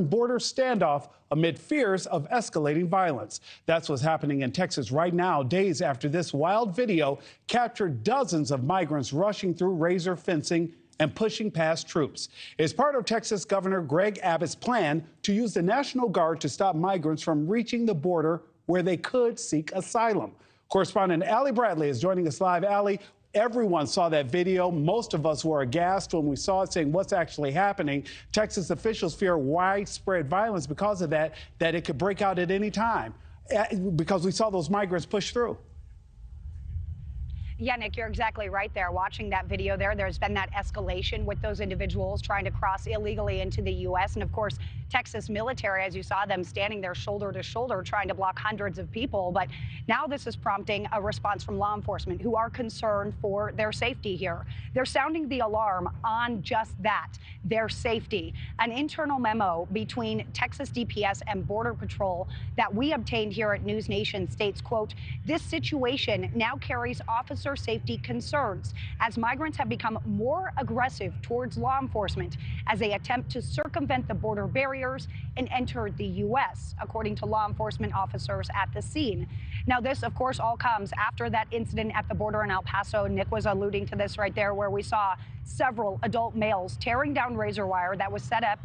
border standoff amid fears of escalating violence. That's what's happening in Texas right now, days after this wild video captured dozens of migrants rushing through razor fencing and pushing past troops. It's part of Texas Governor Greg Abbott's plan to use the National Guard to stop migrants from reaching the border where they could seek asylum. Correspondent Allie Bradley is joining us live. Allie, everyone saw that video. Most of us were aghast when we saw it, saying what's actually happening. Texas officials fear widespread violence because of that it could break out at any time because we saw those migrants push through. Yeah, Nick, you're exactly right there. Watching that video there's been that escalation with those individuals trying to cross illegally into the U.S. And of course, Texas military, as you saw them standing there shoulder to shoulder trying to block hundreds of people. But now this is prompting a response from law enforcement who are concerned for their safety here. They're sounding the alarm on just that, their safety. An internal memo between Texas DPS and Border Patrol that we obtained here at NewsNation states, quote, "This situation now carries officer safety concerns as migrants have become more aggressive towards law enforcement as they attempt to circumvent the border barriers and enter the U.S., according to law enforcement officers at the scene." Now, this, of course, all comes after that incident at the border in El Paso. Nick was alluding to this right there, where we saw several adult males tearing down razor wire that was set up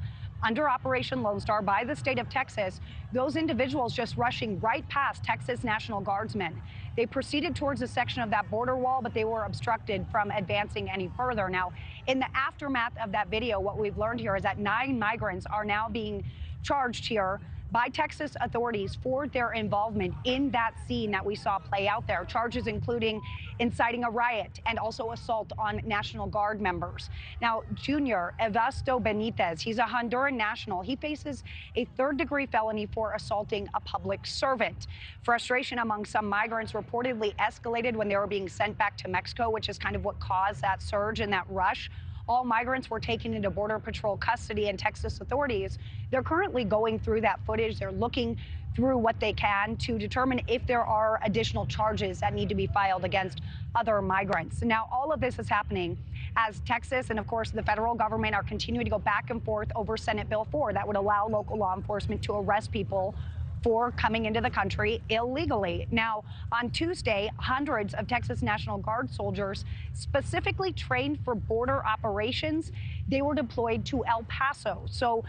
under Operation Lone Star by the state of Texas. Those individuals just rushing right past Texas National Guardsmen. They proceeded towards a section of that border wall, but they were obstructed from advancing any further. Now, in the aftermath of that video, what we've learned here is that 9 migrants are now being charged here by Texas authorities for their involvement in that scene that we saw play out there. Charges including inciting a riot and also assault on National Guard members. Now, Junior Evasto Benitez, he's a Honduran national. He faces a 3rd-degree felony for assaulting a public servant. Frustration among some migrants reportedly escalated when they were being sent back to Mexico, which is kind of what caused that surge and that rush. All migrants were taken into Border Patrol custody, and Texas authorities, they're currently going through that footage. They're looking through what they can to determine if there are additional charges that need to be filed against other migrants. Now, all of this is happening as Texas and, of course, the federal government are continuing to go back and forth over Senate Bill 4 that would allow local law enforcement to arrest people for coming into the country illegally. Now, on Tuesday, hundreds of Texas National Guard soldiers specifically trained for border operations, they were deployed to El Paso. So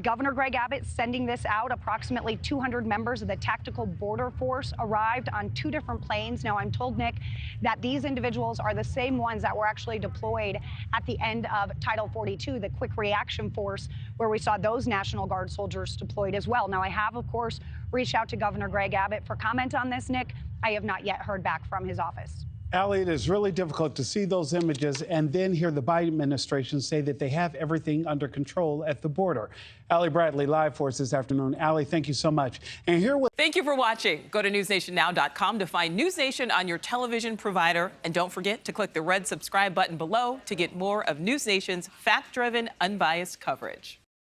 Governor Greg Abbott sending this out. Approximately 200 members of the Tactical Border Force arrived on 2 different planes. Now, I'm told, Nick, that these individuals are the same ones that were actually deployed at the end of Title 42, the Quick Reaction Force, where we saw those National Guard soldiers deployed as well. Now, I have, of course, reached out to Governor Greg Abbott for comment on this, Nick. I have not yet heard back from his office. Allie, it is really difficult to see those images and then hear the Biden administration say that they have everything under control at the border. Allie Bradley, live for us this afternoon. Allie, thank you so much. And here with Thank you for watching. Go to newsnationnow.com to find News Nation on your television provider. And don't forget to click the red subscribe button below to get more of News Nation's fact-driven, unbiased coverage.